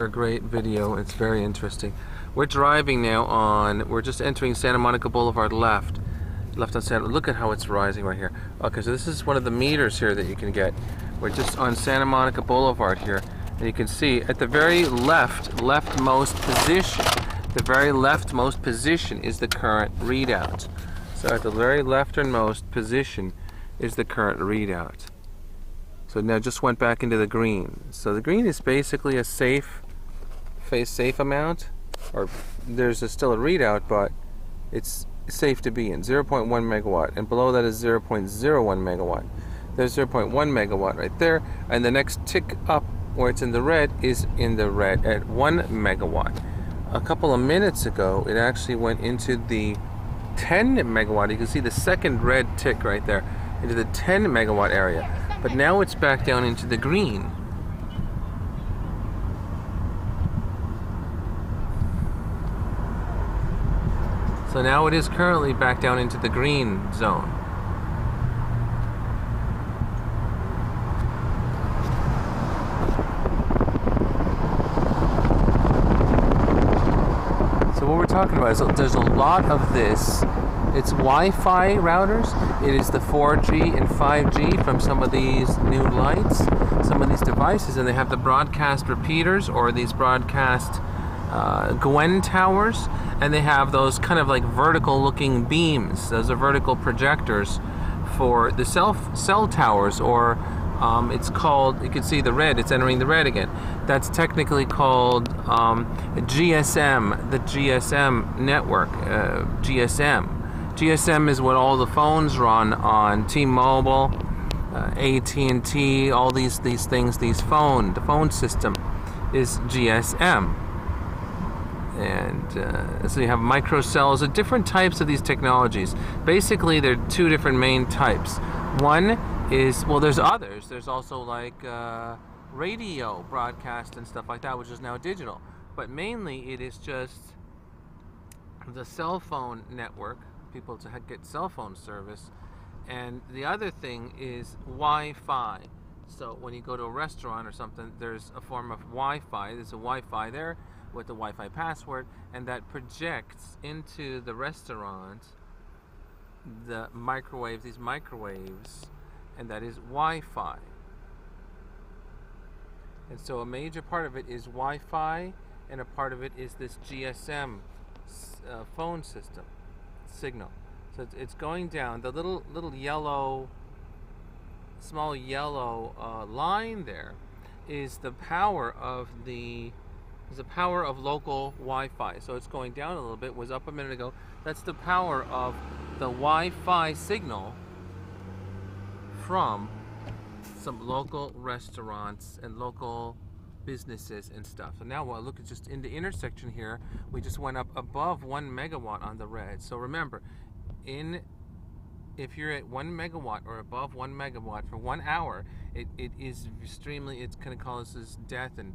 A great video. It's very interesting. We're driving now we're just entering Santa Monica Boulevard left on Santa. Look at how it's rising right here. Okay, so this is one of the meters here that you can get. We're just on Santa Monica Boulevard here, and you can see at the very leftmost position is the current readout. So at the very leftmost position is the current readout. So now just went back into the green. So the green is basically a safe amount, or there's still a readout, but it's safe to be in 0.1 megawatt, and below that is 0.01 megawatt. There's 0.1 megawatt right there, and the next tick up where it's in the red is in the red at 1 megawatt. A couple of minutes ago it actually went into the 10 megawatt. You can see the second red tick right there into the 10 megawatt area, but now it's back down into the green. So now it is currently back down into the green zone. So what we're talking about is there's a lot of this. It's Wi-Fi routers. It is the 4G and 5G from some of these new lights, some of these devices, and they have the broadcast repeaters or these broadcast Gwen towers, and they have those kind of like vertical looking beams. Those are vertical projectors for the cell towers, or it's called, you can see the red, it's entering the red again. That's technically called GSM, the GSM network. GSM is what all the phones run on. T-Mobile, AT&T, all these things, the phone system is GSM. And so you have microcells, different types of these technologies. Basically, there are two different main types. One is, well, there's others. There's also like radio broadcast and stuff like that, which is now digital. But mainly, it is just the cell phone network, people to get cell phone service. And the other thing is Wi-Fi. So when you go to a restaurant or something, there's a form of Wi-Fi. There's a Wi-Fi there with the Wi-Fi password, and that projects into the restaurant the microwaves, these microwaves, and that is Wi-Fi. And so a major part of it is Wi-Fi, and a part of it is this GSM phone system signal. So it's going down. The little small yellow line there is the power of local Wi-Fi. So it's going down a little bit, was up a minute ago. That's the power of the Wi-Fi signal from some local restaurants and local businesses and stuff. So now we'll look at just in the intersection here, we just went up above 1 megawatt on the red. So remember, if you're at 1 megawatt or above 1 megawatt for 1 hour, it is extremely, it's going to cause this death and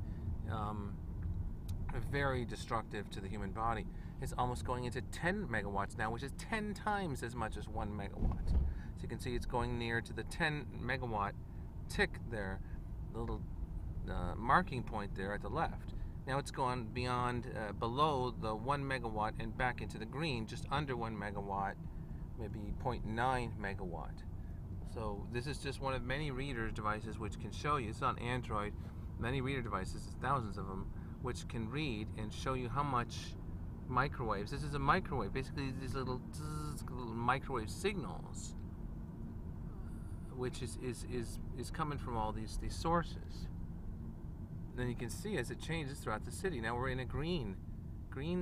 very destructive to the human body. It's almost going into 10 megawatts now, which is 10 times as much as 1 megawatt. So you can see it's going near to the 10 megawatt tick there, the little marking point there at the left. Now it's gone beyond, below the 1 megawatt and back into the green, just under 1 megawatt, maybe 0.9 megawatt. So this is just one of many reader devices which can show you, it's on Android, many reader devices, thousands of them, which can read and show you how much microwaves. This is a microwave, basically these little microwave signals, which is coming from all these sources. And then you can see as it changes throughout the city. Now we're in a green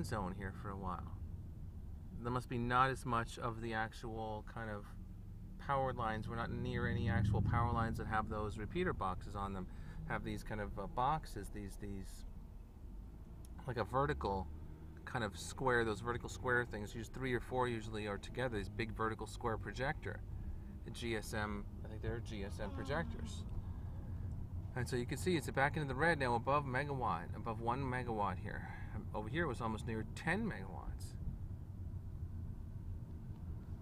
zone here for a while. There must be not as much of the actual kind of power lines. We're not near any actual power lines that have those repeater boxes on them. Have these kind of boxes, these like a vertical kind of square, those vertical square things, use 3 or 4 usually are together, these big vertical square projector. The GSM, I think they're GSM projectors. And so you can see it's back into the red now, above 1 megawatt here. Over here it was almost near 10 megawatts.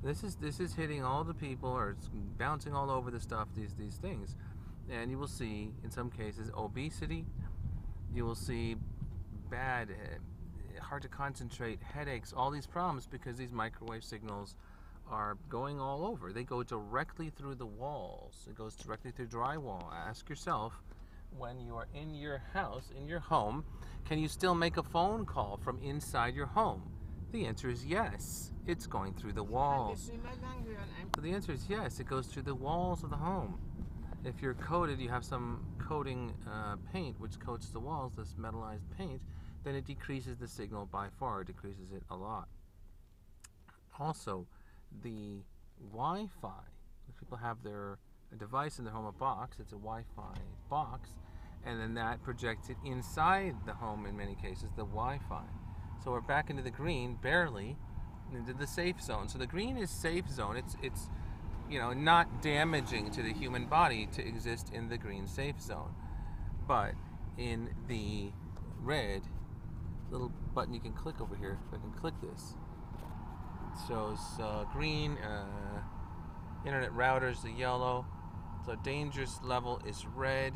This is hitting all the people, or it's bouncing all over the stuff, these things. And you will see, in some cases, obesity. You will see bad, hard to concentrate, headaches, all these problems because these microwave signals are going all over. They go directly through the walls. It goes directly through drywall. Ask yourself, when you are in your house, in your home, can you still make a phone call from inside your home? The answer is yes. It's going through the walls. So the answer is yes. It goes through the walls of the home. If you're coated, you have some coating paint which coats the walls, this metallized paint, then it decreases the signal by far. It decreases it a lot. Also, the Wi-Fi. People have their device in their home, a box. It's a Wi-Fi box, and then that projects it inside the home in many cases, the Wi-Fi. So we're back into the green, barely, into the safe zone. So the green is safe zone. It's not damaging to the human body to exist in the green safe zone. But in the red, little button you can click over here, if I can click this, it shows green, internet routers, the yellow. So dangerous level is red,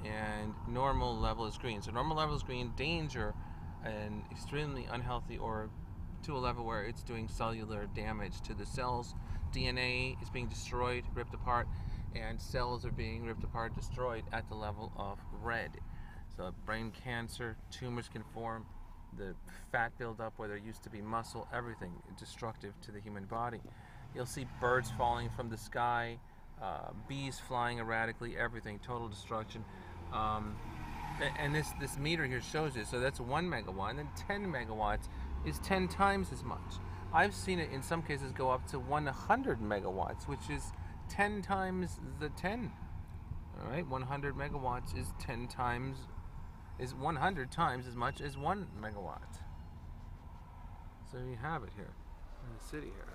and normal level is green. So normal level is green, danger, and extremely unhealthy, or to a level where it's doing cellular damage to the cells. DNA is being destroyed, ripped apart, and cells are being ripped apart, destroyed at the level of red. So brain cancer, tumors can form, the fat buildup where there used to be muscle, everything destructive to the human body. You'll see birds falling from the sky, bees flying erratically, everything, total destruction. And this meter here shows you, so that's 1 megawatt, and then 10 megawatts is 10 times as much. I've seen it in some cases go up to 100 megawatts, which is 10 times the 10. All right, 100 megawatts is 100 times as much as 1 megawatt. So you have it here in the city here.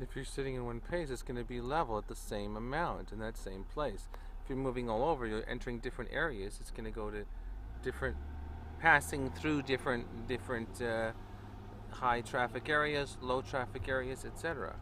If you're sitting in one place, it's going to be level at the same amount in that same place. If you're moving all over, you're entering different areas, it's going to go to different, passing through different high traffic areas, low traffic areas, etc.